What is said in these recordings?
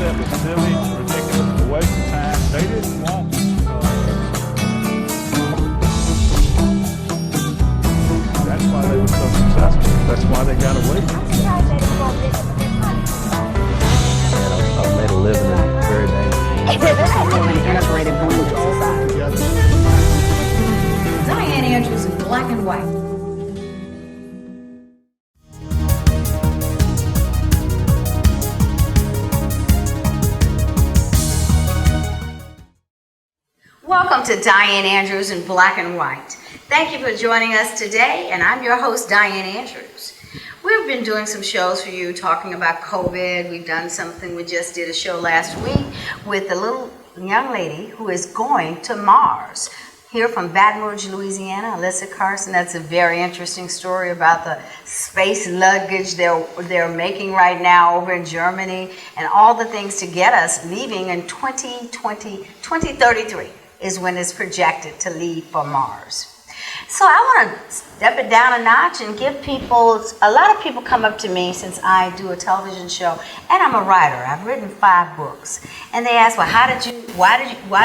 concept is silly, ridiculous, a waste of time. They didn't want that's why they were so successful. That's why they got away. Made a living in very dangerous. This is really an integrated blue to all sides. Dianne Andrews in black and white. Welcome to Dianne Andrews in black and white. Thank you for joining us today, and I'm your host, Dianne Andrews. We've been doing some shows for you talking about COVID. We've done something, we just did a show last week with a little young lady who is going to Mars. Here from Baton Rouge, Louisiana, Alyssa Carson. That's a very interesting story about the space luggage they're making right now over in Germany and all the things to get us leaving in 2033 is when it's projected to leave for Mars. So I want to step it down a notch and give people, a lot of people come up to me since I do a television show, and I'm a writer. I've written 5 books. And they ask, well, why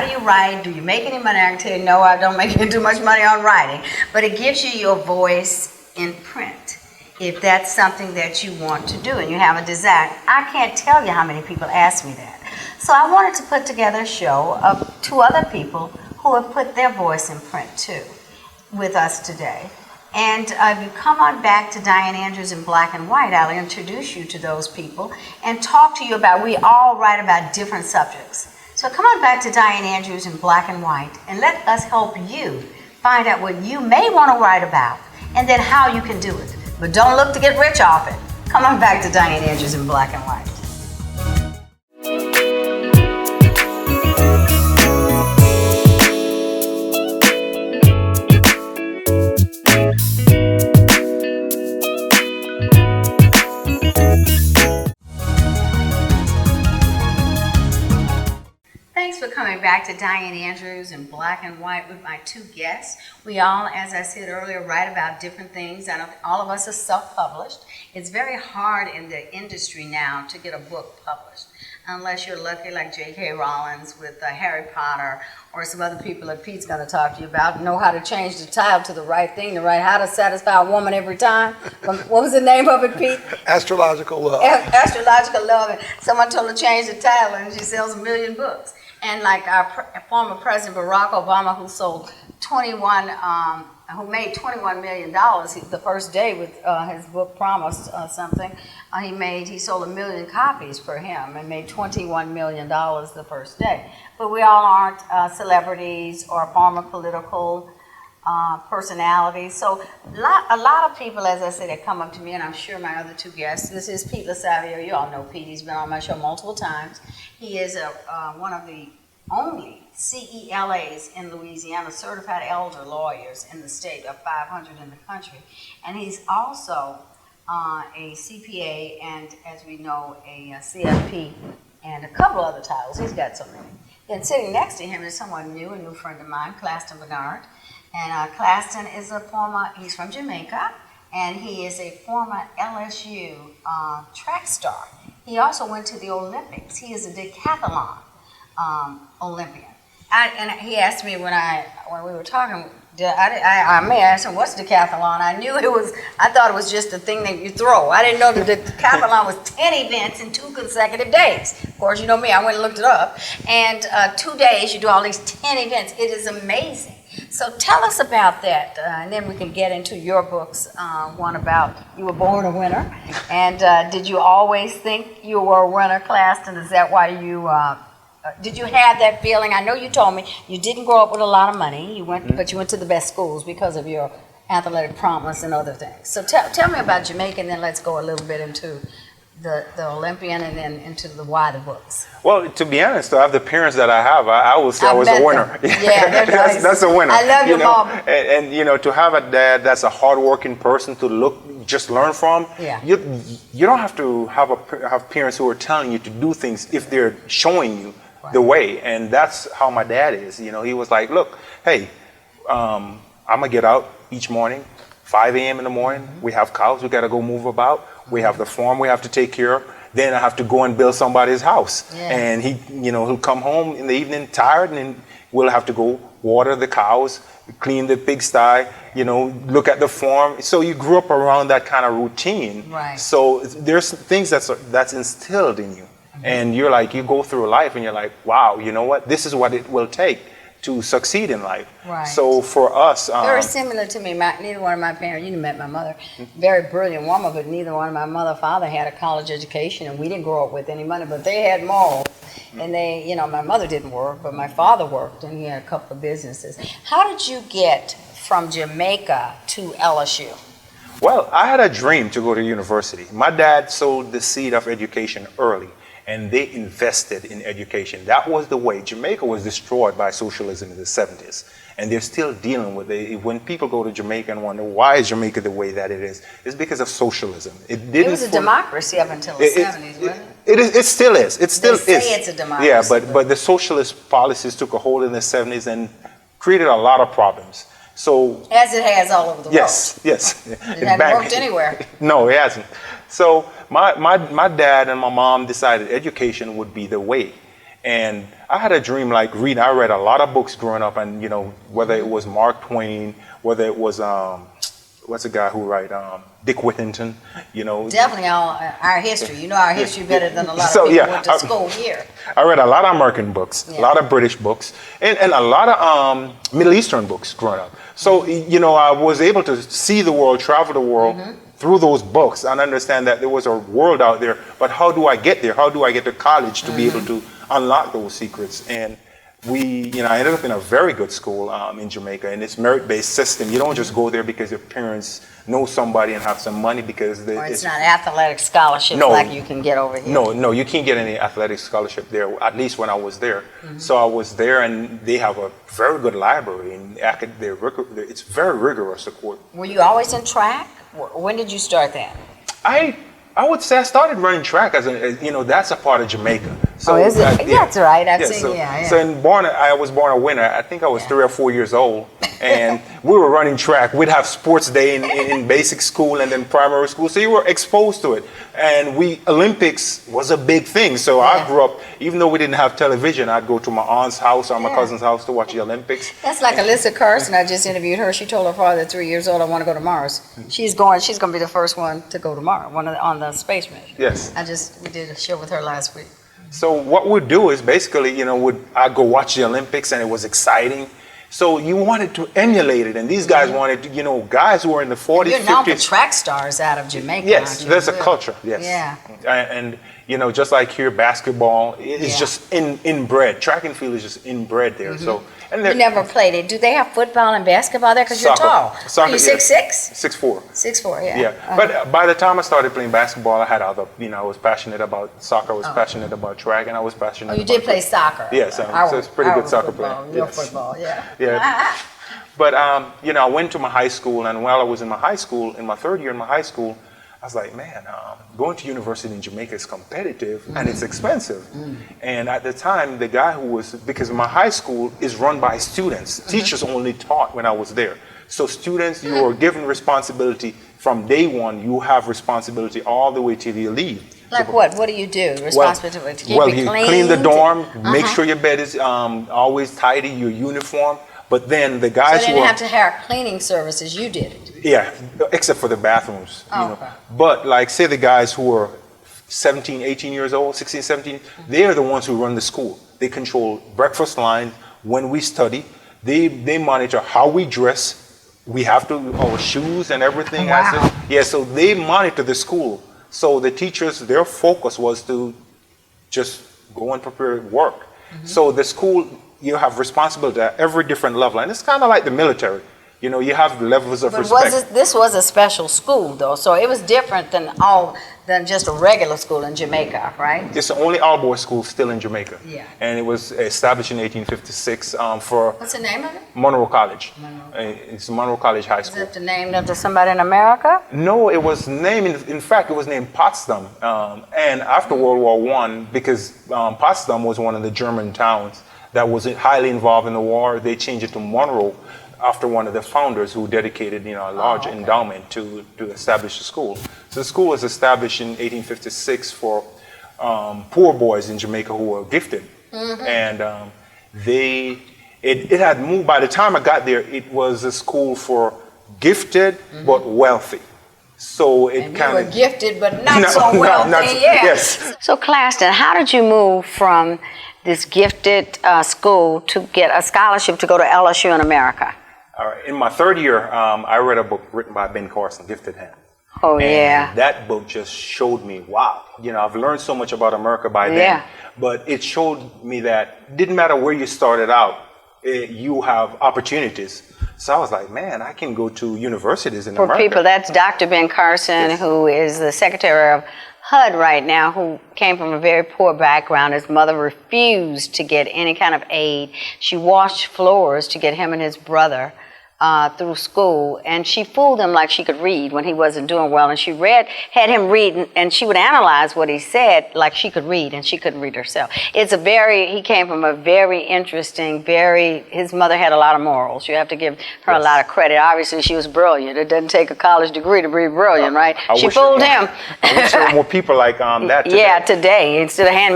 do you write? Do you make any money? I can tell you, no, I don't make too much money on writing. But it gives you your voice in print, if that's something that you want to do and you have a desire. I can't tell you how many people ask me that. So I wanted to put together a show of 2 other people who have put their voice in print too, with us today. And if you come on back to Dianne Andrews in black and white, I'll introduce you to those people and talk to you about, we all write about different subjects. So come on back to Dianne Andrews in black and white and let us help you find out what you may want to write about and then how you can do it. But don't look to get rich off it. Come on back to Dianne Andrews in black and white. Thanks for coming back to Dianne Andrews in black and white with my 2 guests. We all, as I said earlier, write about different things. And all of us are self-published. It's very hard in the industry now to get a book published, unless you're lucky like J.K. Rowling with Harry Potter or some other people that Pete's going to talk to you about, know how to change the title to the right thing, how to satisfy a woman every time. What was the name of it, Pete? Astrological Love. Astrological Love. And someone told her to change the title, and she sells 1 million books. And like our former President Barack Obama, who made $21 million the first day with his book Promise something. He sold 1 million copies for him and made $21 million the first day. But we all aren't celebrities or former political personalities. So a lot of people, as I said, that come up to me, and I'm sure my other 2 guests. This is Pete Losavio. You all know Pete. He's been on my show multiple times. He is one of the only CELAs in Louisiana, certified elder lawyers in the state, of 500 in the country. And he's also a CPA and, as we know, a CFP and a couple other titles. He's got so many. And sitting next to him is someone new, a new friend of mine, Claston Bernard. And Claston is he's from Jamaica, and he is a former LSU track star. He also went to the Olympics. He is a decathlon Olympian. And he asked me when we were talking, I may ask him, what's decathlon? I thought it was just a thing that you throw. I didn't know that the decathlon was 10 events in 2 consecutive days. Of course, you know me, I went and looked it up. And 2 days, you do all these 10 events. It is amazing. So tell us about that, and then we can get into your books. One about you were born a winner, and did you always think you were a winner, Claston? Is that why you did you have that feeling? I know you told me you didn't grow up with a lot of money. But you went to the best schools because of your athletic prowess and other things. So tell me about Jamaica, and then let's go a little bit into the Olympian, and then into the wider books. Well, to be honest, to have the parents that I have, I would say I was a winner. Yeah, that's a winner. I love your mom. And to have a dad that's a hardworking person to learn from. Yeah. You don't have to have parents who are telling you to do things if they're showing you the way. And that's how my dad is. He was like, look, hey, I'm gonna get out each morning, 5 a.m. in the morning. We have cows we gotta go move about. We have the farm we have to take care of. then I have to go and build somebody's house. Yeah. And he'll come home in the evening tired, and then we'll have to go water the cows, clean the pigsty, look at the farm. So you grew up around that kind of routine. Right. So there's things that's instilled in you. And you go through life and you're like, wow, you know what? This is what it will take to succeed in life. Right. So for us, very similar to me. Neither one of my parents, you met my mother, very brilliant woman, but neither one of my mother and father had a college education, and we didn't grow up with any money, but they had morals. And they, my mother didn't work, but my father worked, and he had a couple of businesses. How did you get from Jamaica to LSU? Well, I had a dream to go to university. My dad sowed the seed of education early, and they invested in education. That was the way. Jamaica was destroyed by socialism in the 70s, and they're still dealing with it. When people go to Jamaica and wonder why is Jamaica the way that it is, it's because of socialism. It was a democracy up until the 70s, wasn't it? It still is. It still is. They say it's a democracy. Yeah, but the socialist policies took a hold in the 70s and created a lot of problems. So as it has all over the world. Yes. It hasn't worked anywhere. No, it hasn't. So my dad and my mom decided education would be the way. And I had a dream like reading. I read a lot of books growing up, and whether it was Mark Twain, whether it was what's the guy who write Dick Whittington, Definitely our history. You know our history better than a lot of So, people yeah, went to school here. I read a lot of American books, a lot of British books, and a lot of Middle Eastern books growing up. So, I was able to see the world, travel the world through those books, and understand that there was a world out there. But how do I get there? How do I get to college to be able to unlock those secrets? And I ended up in a very good school in Jamaica, and it's merit-based system. You don't just go there because your parents know somebody and have some money, because it's not athletic scholarships like you can get over here. No, you can't get any athletic scholarship there, at least when I was there. So I was there, and they have a very good library, and it's very rigorous. Were you always in track? When did you start that? I would say I started running track that's a part of Jamaica. So is it? That's right. I've seen. So Yeah. I was born a winner. I think I was 3 or 4 years old, and we were running track. We'd have sports day in basic school and then primary school. So you were exposed to it, and Olympics was a big thing. So I grew up, even though we didn't have television, I'd go to my aunt's house or my cousin's house to watch the Olympics. That's like Alyssa Carson. I just interviewed her. She told her father at 3 years old, I want to go to Mars. She's going to be the first one to go to Mars, on the space mission. Yes. We did a show with her last week. So what we'd do is basically, I'd go watch the Olympics, and it was exciting. So you wanted to emulate it, and these guys wanted to, guys who were in the 40s, 50s. You're known for track stars out of Jamaica, Yes, aren't you? there's a culture, yes. Yeah. And, just like here, basketball is just inbred. Track and field is just inbred there. So, and you never played it. Do they have football and basketball there? Because you're tall. Soccer, are you 6'6"? 6'4". 6'4", yeah. Yeah, but by the time I started playing basketball, I had other, I was passionate about soccer, I was passionate about track, and I was passionate about... Oh, you did play soccer? Yes, so it's pretty good soccer player. Your football, yeah. Yeah. But, I went to my high school, and while I was in my high school, in my third year in my high school, I was like, man, going to university in Jamaica is competitive and it's expensive. And at the time, the guy because my high school is run by students. Teachers only taught when I was there. So students, you are given responsibility from day one. You have responsibility all the way till you leave. Like what? What do you do? Responsibility to keep it you clean? Clean the dorm, make sure your bed is always tidy, your uniform. But then the guys so they didn't have to hire cleaning services. You did it. Yeah, except for the bathrooms. Okay. But like, say the guys who are 17, 18 years old, 16, 17, they're the ones who run the school. They control breakfast line, when we study. They monitor how we dress. We have our shoes and everything. Wow. So they monitor the school. So the teachers, their focus was to just go and prepare work. So the school, you have responsibility at every different level. And it's kind of like the military. You have levels of respect. This was a special school, though, so it was different than just a regular school in Jamaica, right? It's the only all-boys school still in Jamaica. Yeah. And it was established in 1856 for... What's the name of it? Monroe College. Monroe. It's Monroe College High School. Is it named after somebody in America? No, it was named, in fact, it was named Potsdam. And after World War I, because Potsdam was one of the German towns that was highly involved in the war, they changed it to Monroe after one of the founders who dedicated a large endowment to establish the school. So the school was established in 1856 for poor boys in Jamaica who were gifted, and it had moved. By the time I got there, it was a school for gifted but wealthy. So it kind of gifted but not so wealthy. Yes. So Claston, how did you move from this gifted school to get a scholarship to go to LSU in America? All right. In my third year, I read a book written by Ben Carson, Gifted Hands. Oh, and yeah. that book just showed me, wow, I've learned so much about America by then. But it showed me that it didn't matter where you started out, you have opportunities. So I was like, man, I can go to universities in America. For people, that's Dr. Ben Carson, who is the secretary of HUD right now, who came from a very poor background. His mother refused to get any kind of aid. She washed floors to get him and his brother through school, and she fooled him like she could read when he wasn't doing well, and she had him read, and she would analyze what he said like she could read, and she couldn't read herself. He came from a very interesting, his mother had a lot of morals. You have to give her a lot of credit. Obviously, she was brilliant. It doesn't take a college degree to be brilliant, right? She fooled him. I wish there were more people like that today. Yeah, today. Instead of hand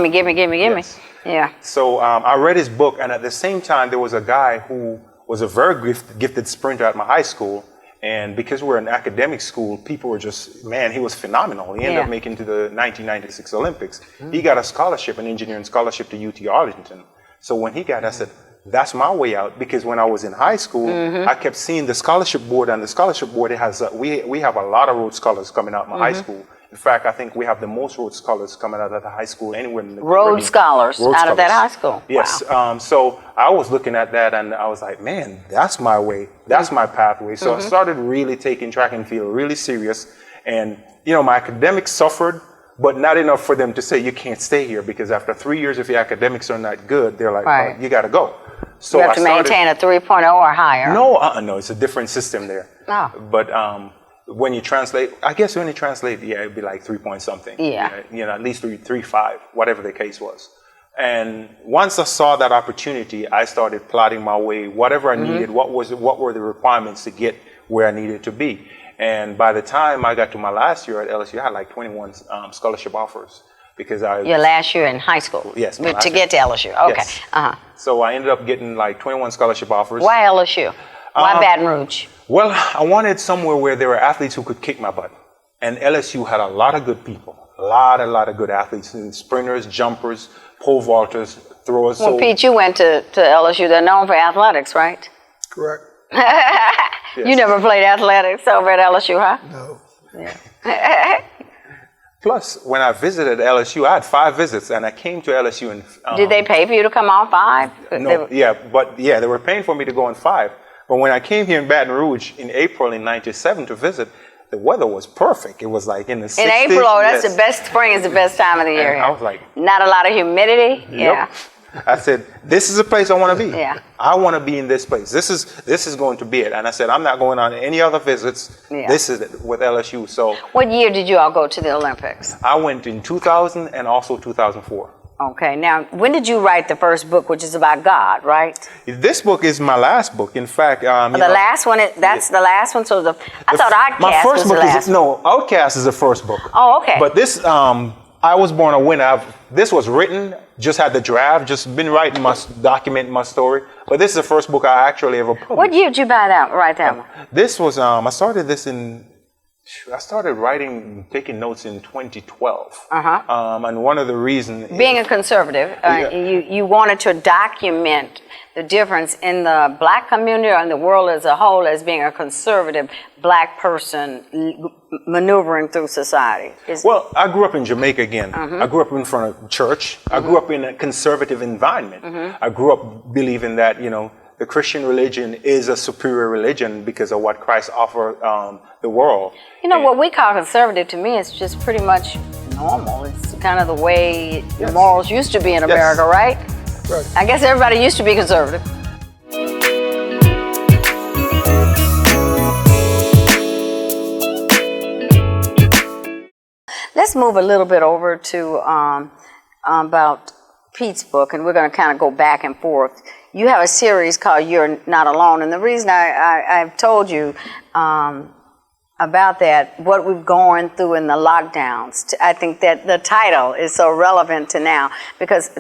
me, give me. Yeah. So I read his book, and at the same time, there was a guy who was a very gifted sprinter at my high school, and because we're an academic school, people were just, man, he was phenomenal. He ended up making to the 1996 Olympics. He got a scholarship, an engineering scholarship to UT Arlington. So when he got it, I said, that's my way out, because when I was in high school, I kept seeing the scholarship board, and the scholarship board, it has we have a lot of Rhodes Scholars coming out of my high school. In fact, I think we have the most Rhodes Scholars coming out of the high school anywhere in the Rhodes Scholars out of that high school. Yes. Wow. So I was looking at that, and I was like, man, that's my way. That's my pathway. So I started really taking track and field really serious. And, my academics suffered, but not enough for them to say, you can't stay here, because after 3 years, if your academics are not good, they're like, oh, you got to go. So you have to maintain a 3.0 or higher. No, it's a different system there. Oh. But when you translate, it'd be like 3 point something. Yeah. At least 3.5, whatever the case was. And once I saw that opportunity, I started plotting my way, whatever I needed, what were the requirements to get where I needed to be. And by the time I got to my last year at LSU, I had like 21 scholarship offers. Because your last year in high school? Yes. To get to LSU, okay. Yes. So I ended up getting like 21 scholarship offers. Why LSU? Why Baton Rouge? Well, I wanted somewhere where there were athletes who could kick my butt. And LSU had a lot of good people. A lot of good athletes. Sprinters, jumpers, pole vaulters, throwers. Well, Pete, you went to LSU. They're known for athletics, right? Correct. You never played athletics over at LSU, huh? No. Yeah. Plus, when I visited LSU, I had 5 visits, and I came to LSU and... Did they pay for you to come all 5? No, they were paying for me to go on 5. But when I came here in Baton Rouge in April in '97 to visit, the weather was perfect. It was like in the 60s. In April, that's the best. Spring is the best time of the year. And I was like... Not a lot of humidity? Yeah. I said, this is a place I want to be. Yeah. I want to be in this place. This is going to be it. And I said, I'm not going on any other visits. Yeah. This is it with LSU. So what year did you all go to the Olympics? I went in 2000 and also 2004. Okay. Now, when did you write the first book, which is about God, right? This book is my last book. In fact, last one. That's the last one. So I thought Outcast my first was book the last. Outcast is the first book. Oh, okay. But this, I was born a winner. This was written, just had the draft, just been writing documenting my story. But this is the first book I actually ever published. What year did you write that one? This was, I started writing, taking notes in 2012. And one of the reasons... Being a conservative, you wanted to document the difference in the black community or in the world as a whole as being a conservative black person maneuvering through society. Well, I grew up in Jamaica again. I grew up in front of church. I grew up in a conservative environment. I grew up believing that, the Christian religion is a superior religion because of what Christ offered the world. What we call conservative to me is just pretty much normal. It's kind of the way the morals used to be in America, right? Right. I guess everybody used to be conservative. Let's move a little bit over to about Pete's book, and we're going to kind of go back and forth. You have a series called You're Not Alone, and the reason I've told you about that, what we've gone through in the lockdowns. I think that the title is so relevant to now because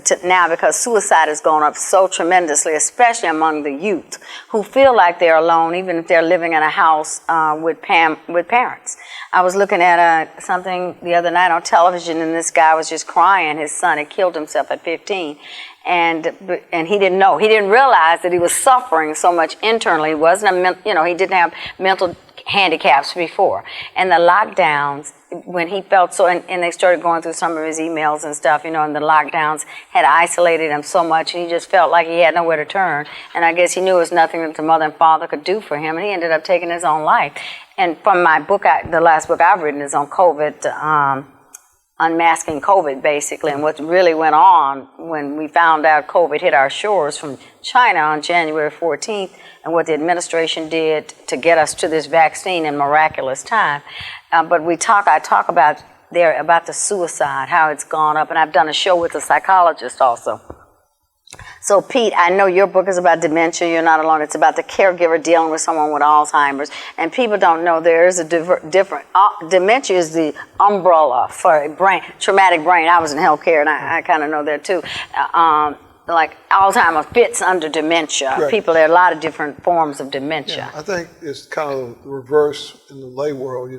suicide has gone up so tremendously, especially among the youth who feel like they're alone, even if they're living in a house with parents. I was looking at something the other night on television, and this guy was just crying. His son had killed himself at 15. And he didn't know. He didn't realize that he was suffering so much internally. He wasn't he didn't have mental handicaps before. And the lockdowns, when he felt so, and they started going through some of his emails and stuff, and the lockdowns had isolated him so much, and he just felt like he had nowhere to turn. And I guess he knew it was nothing that the mother and father could do for him, and he ended up taking his own life. And from my book, the last book I've written is on COVID, Unmasking Covet, basically, and what really went on when we found out COVID hit our shores from China on January 14th, and what the administration did to get us to this vaccine in miraculous time. But I talk about the suicide, how it's gone up, and I've done a show with a psychologist also. So, Pete, I know your book is about dementia. You're not alone. It's about the caregiver dealing with someone with Alzheimer's. And people don't know there is a different... dementia is the umbrella for traumatic brain. I was in healthcare, and I kind of know that, too. Like Alzheimer's fits under dementia. Right. There are a lot of different forms of dementia. Yeah, I think it's kind of the reverse in the lay world.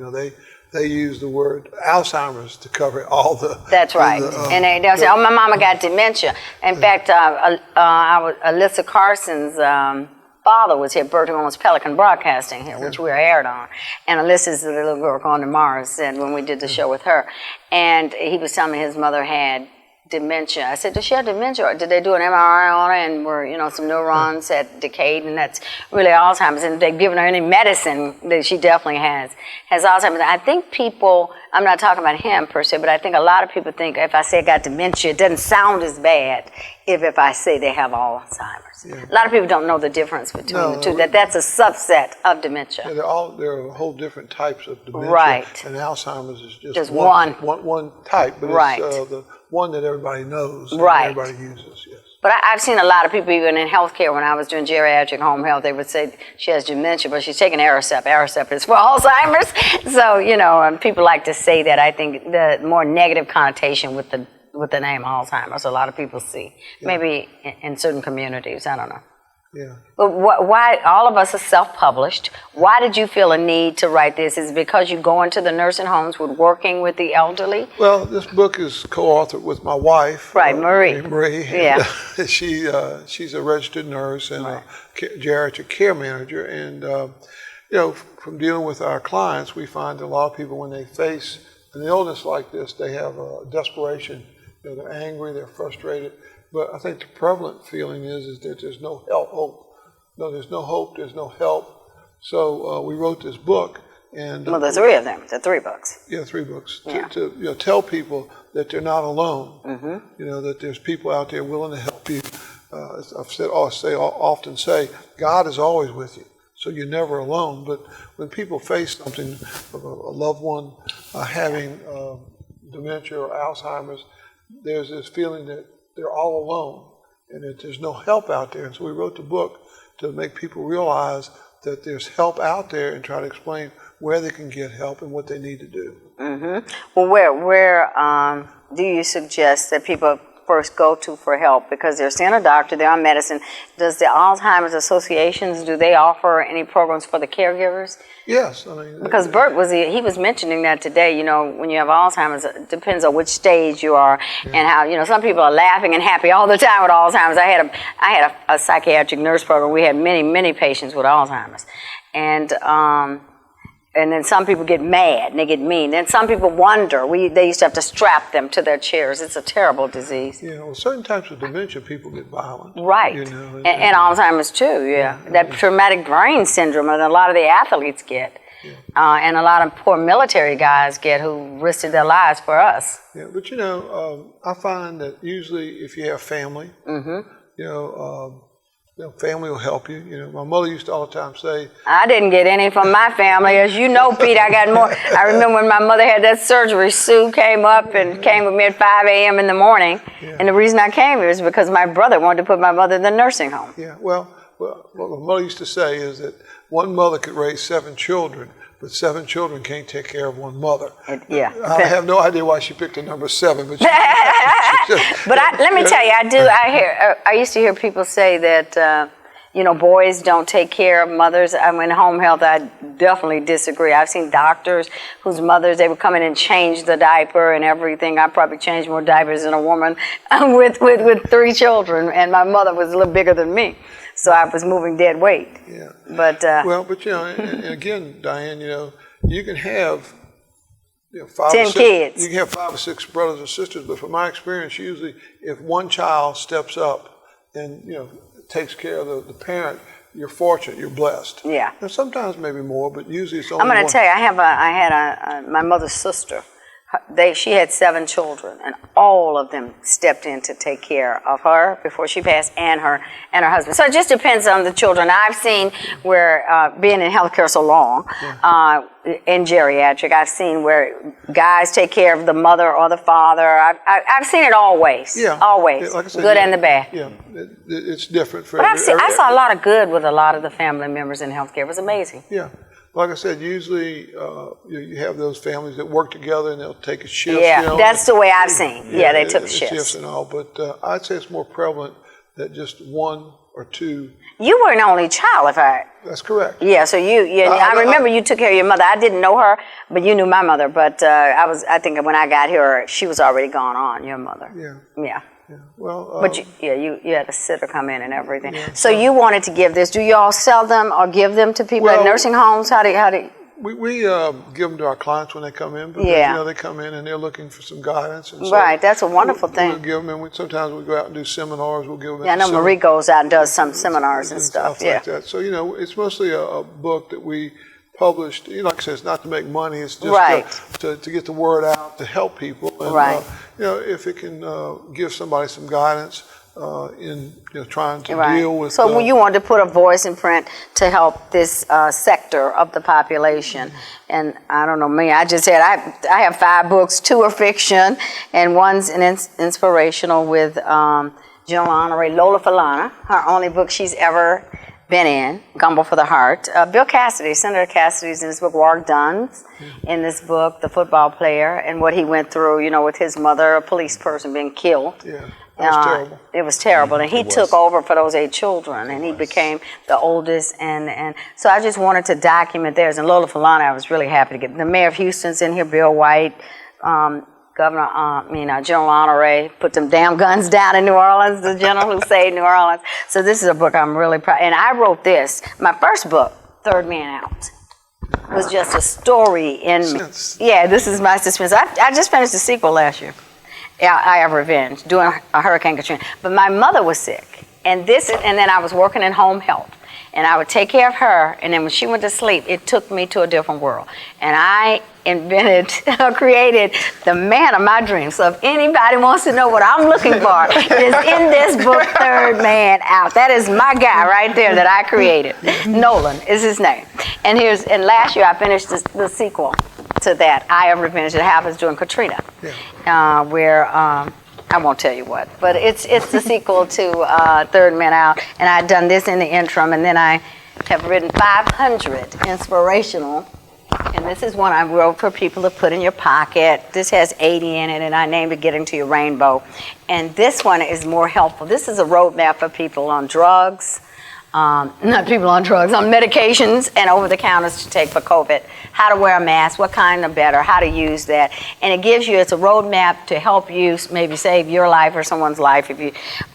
They use the word Alzheimer's to cover all the... That's right. And they'll say, my mama got dementia. In fact, Alyssa Carson's father was here. Bert, who owns Pelican Broadcasting here, which we were aired on. And Alyssa's the little girl going to Mars, said when we did the show with her. And he was telling me his mother had dementia. I said, does she have dementia? Or did they do an MRI on her and were, some neurons had decayed, and that's really Alzheimer's, and they've given her any medicine that she definitely has Alzheimer's. I think people, I'm not talking about him per se, but I think a lot of people think if I say I got dementia, it doesn't sound as bad if I say they have Alzheimer's. Yeah. A lot of people don't know the difference between the two, that's a subset of dementia. Yeah, there are a whole different types of dementia. Right. And Alzheimer's is just one type, but right. It's the one that everybody knows and right. everybody uses, yes. But I've seen a lot of people, even in healthcare, when I was doing geriatric home health, they would say she has dementia, but she's taking Aricept. Aricept is for Alzheimer's. So, and people like to say that. I think the more negative connotation with the name Alzheimer's, a lot of people see. Yeah. Maybe in certain communities, I don't know. Yeah. But why, all of us are self-published. Why did you feel a need to write this? Is it because you go into the nursing homes with working with the elderly? Well, this book is co-authored with my wife. Right, Marie. Marie. Yeah. She's a registered nurse and a geriatric care manager. And, from dealing with our clients, we find that a lot of people, when they face an illness like this, they have a desperation. They're angry, they're frustrated. But I think the prevalent feeling is that there's no hope. No, there's no hope, there's no help. So we wrote this book. And well, there's three of them. There are 3 books. Yeah, 3 books. Yeah. To tell people that they're not alone. Mm-hmm. That there's people out there willing to help you. Often say, God is always with you. So you're never alone. But when people face something, a loved one having dementia or Alzheimer's, there's this feeling that they're all alone and that there's no help out there. And so we wrote the book to make people realize that there's help out there and try to explain where they can get help and what they need to do. Mm-hmm. Well, where do you suggest that people first go to for help? Because they're seeing a doctor, they're on medicine. Does the Alzheimer's associations, do they offer any programs for the caregivers? Yes. Because Bert he was mentioning that today, when you have Alzheimer's, it depends on which stage you are and how, some people are laughing and happy all the time with Alzheimer's. I had a psychiatric nurse program. We had many, many patients with Alzheimer's. And then some people get mad and they get mean. Then some people wonder. They used to have to strap them to their chairs. It's a terrible disease. Certain types of dementia, people get violent. Right. And Alzheimer's too, yeah. That traumatic brain syndrome that a lot of the athletes get. Yeah. And a lot of poor military guys get who risked their lives for us. Yeah, but I find that usually if you have family, family will help you. My mother used to all the time say, I didn't get any from my family. As you know, Pete, I got more. I remember when my mother had that surgery, Sue came up and came with me at 5 a.m. in the morning. Yeah. And the reason I came here is because my brother wanted to put my mother in the nursing home. Yeah, well, what my mother used to say is that one mother could raise 7 children, but 7 children can't take care of one mother. Yeah. I have no idea why she picked the number 7, but Let me tell you, I used to hear people say that, boys don't take care of mothers. I mean, home health, I definitely disagree. I've seen doctors whose mothers, they would come in and change the diaper and everything. I probably changed more diapers than a woman with 3 children, and my mother was a little bigger than me. So I was moving dead weight. Yeah. But and again, Diane, you can have 5 10 or 6, kids. You can have 5 or 6 brothers or sisters, but from my experience, usually if one child steps up and takes care of the parent, you're fortunate, you're blessed. Yeah. And sometimes maybe more, but usually it's only I'm going one. to tell you, I had my mother's sister. She had 7 children, and all of them stepped in to take care of her before she passed, and her husband. So it just depends on the children. I've seen where, being in healthcare so long, in geriatric, I've seen where guys take care of the mother or the father. I've seen it always. Yeah. Always. Like I said, good and the bad. Yeah, it's different for But I saw a lot of good with a lot of the family members in healthcare. It was amazing. Yeah. Like I said, usually you have those families that work together and they'll take a shift. Yeah, that's the way I've seen. Yeah, they took shifts and all. But I'd say it's more prevalent that just 1 or 2. You were an only child, That's correct. Yeah, so I remember you took care of your mother. I didn't know her, but you knew my mother. But I think when I got here, she was already gone on, your mother. Yeah. Yeah. Yeah. Well, but you had a sitter come in and everything. Yeah, so you wanted to give this. Do you all sell them or give them to people at nursing homes? How do we give them to our clients when they come in, because they come in and they're looking for some guidance. And so right, that's a wonderful thing. We'll give them, and sometimes we go out and do seminars. We'll give them. Yeah, I know Marie goes out and does some seminars and stuff. Like that. So it's mostly a book that we published. Like I said, it's not to make money. It's just to get the word out, to help people. And, if it can give somebody some guidance in trying to deal with. So you wanted to put a voice in print to help this sector of the population. And I don't know me, I just said I have 5 books, 2 are fiction, and one's an inspirational with General Honoré Lola Falana, her only book she's ever been in, Gumbo for the Heart. Bill Cassidy, Senator Cassidy's in his book, Warwick Dunn's in this book, the football player, and what he went through, with his mother, a police person being killed. Yeah, it was terrible. It was terrible, and he took over for those 8 children, and he became the oldest, and so I just wanted to document theirs. And Lola Falana, I was really happy to get. The mayor of Houston's in here, Bill White, General Honoré put them damn guns down in New Orleans, the general who saved New Orleans. So this is a book I'm really proud. And I wrote this. My first book, Third Man Out, was just a story in me. Yeah, this is my suspense. I just finished the sequel last year, I Have Revenge, doing a Hurricane Katrina. But my mother was sick, and then I was working in home health. And I would take care of her, and then when she went to sleep, it took me to a different world. And I created the man of my dreams. So if anybody wants to know what I'm looking for, it is in this book, Third Man Out. That is my guy right there that I created. Nolan is his name. And last year I finished the sequel to that, I Have Revenge, that happens during Katrina, where I won't tell you what, but it's the sequel to Third Man Out, and I've done this in the interim, and then I have written 500 inspirational, and this is one I wrote for people to put in your pocket. This has 80 in it, and I named it Getting to Your Rainbow, and this one is more helpful. This is a roadmap for people on drugs, not people on drugs, on medications and over-the-counters to take for COVID. How to wear a mask, what kind are better, how to use that. And it gives you, it's a roadmap to help you maybe save your life or someone's life.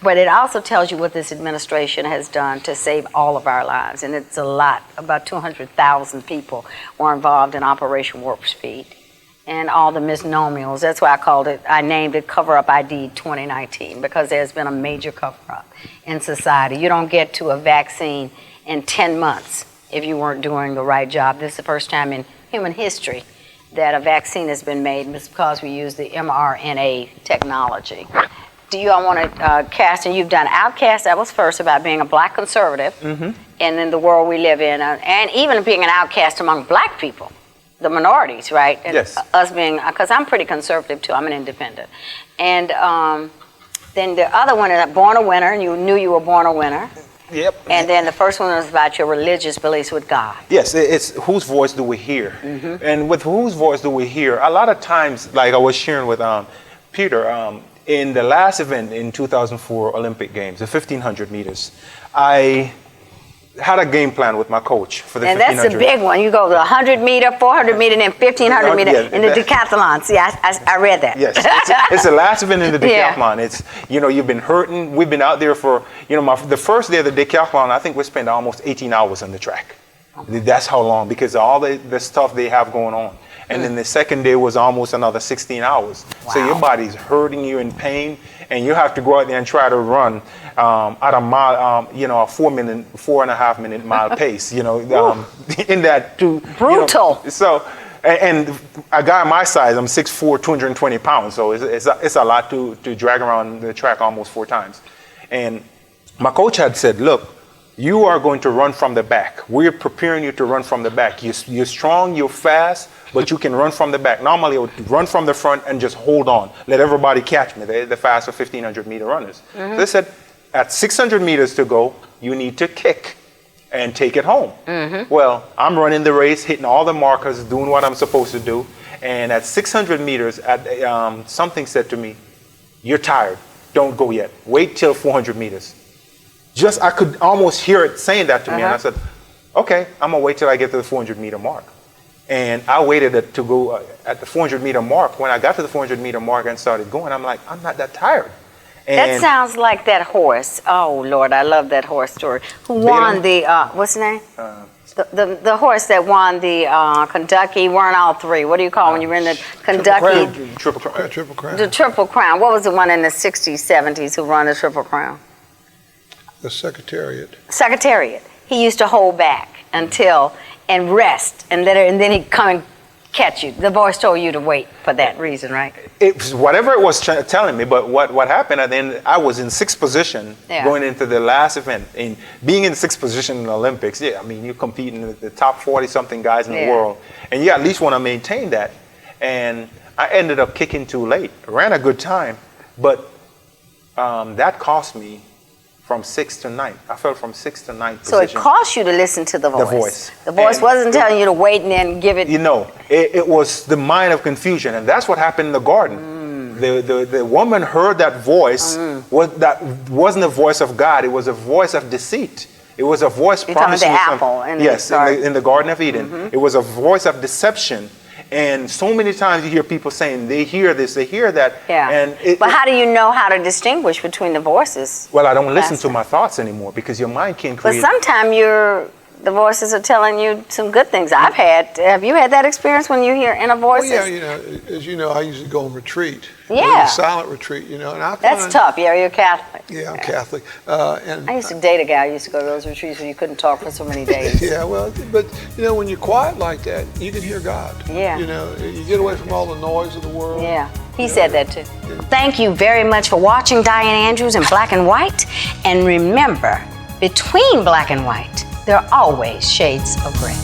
But it also tells you what this administration has done to save all of our lives. And it's a lot. About 200,000 people were involved in Operation Warp Speed. And all the misnomers. That's why I named it Cover Up ID 2019, because there's been a major cover-up in society. You don't get to a vaccine in 10 months if you weren't doing the right job. This is the first time in human history that a vaccine has been made, and it's because we use the mRNA technology. Do you all want to cast, and you've done Outcast, that was first about being a black conservative, and in the world we live in, and even being an outcast among black people. The minorities, right? And yes. Us being, because I'm pretty conservative too, I'm an independent. And then the other one is Born a Winner, and you knew you were born a winner. Yep. And then the first one was about your religious beliefs with God. Yes, it's whose voice do we hear? And with whose voice do we hear? A lot of times, like I was sharing with Peter, in the last event in 2004 Olympic Games, the 1500 meters, I had a game plan with my coach for the 1500. And that's the big one. You go the 100 meter, 400 meter, and then 1500 meter Yeah, in the decathlons. Yeah, I read that. Yes, it's the last event in the Yeah. decathlon. It's, you've been hurting. We've been out there for, the first day of the decathlon, I think we spent almost 18 hours on the track. That's how long, because of all the stuff they have going on. And then the second day was almost another 16 hours. So your body's hurting, you in pain, and you have to go out there and try to run at a mile, a 4.5 minute mile pace, in that Brutal. So, and a guy my size, I'm 6'4", 220 pounds, so it's a lot to drag around the track almost 4 times. And my coach had said, look, you are going to run from the back. We're preparing you to run from the back. You're strong, you're fast, but you can run from the back. Normally, I would run from the front and just hold on. Let everybody catch me. They're the faster 1,500 meter runners. So they said, at 600 meters to go, you need to kick and take it home. Well, I'm running the race, hitting all the markers, doing what I'm supposed to do. And at 600 meters, something said to me, you're tired. Don't go yet. Wait till 400 meters. I could almost hear it saying that to me. And I said, okay, I'm going to wait till I get to the 400 meter mark. And I waited to go at the 400 meter mark. When I got to the 400 meter mark and started going, I'm like, I'm not that tired. And That sounds like that horse. Oh, Lord, I love that horse story. Who won the, what's his name? The horse that won the Kentucky, weren't all 3. What do you call when you're in the Kentucky? Triple Crown. Triple Crown. The Triple Crown. What was the one in the 60s, 70s who won the Triple Crown? The Secretariat. Secretariat. He used to hold back and rest and then he'd come and catch you. The voice told you to wait for that reason, right? It was whatever it was telling me, but what happened at the end, I was in 6th position going into the last event. And being in 6th position in the Olympics, you're competing with the top 40-something guys in the world. And you at least want to maintain that. And I ended up kicking too late. I ran a good time, but that cost me from 6th to 9th. I fell from 6th to 9th So position. it cost you to listen to the voice. The voice. The voice And wasn't telling you to wait and then give it. It was the mind of confusion, and that's what happened in the garden. The woman heard that voice. That wasn't the voice of God. It was a voice of deceit. It was a voice promising the you apple something. in the garden. In the Garden of Eden. It was a voice of deception. And so many times you hear people saying they hear this, they hear that. But how do you know how to distinguish between the voices? Well, I don't listen to my thoughts anymore because your mind can't create. But sometimes the voices are telling you some good things. Have you had that experience when you hear inner voices? Well, as you know, I usually go on retreat. Yeah. Silent retreat, and That's tough. Yeah, you're Catholic. Yeah, I'm Catholic. And I used to date a guy who used to go to those retreats where you couldn't talk for so many days. Yeah, well, but when you're quiet like that, you can hear God. Yeah. You get away from all the noise of the world. Yeah, he said that too. Thank you very much for watching Dianne Andrews in Black and White. And remember, between black and white, there are always shades of gray.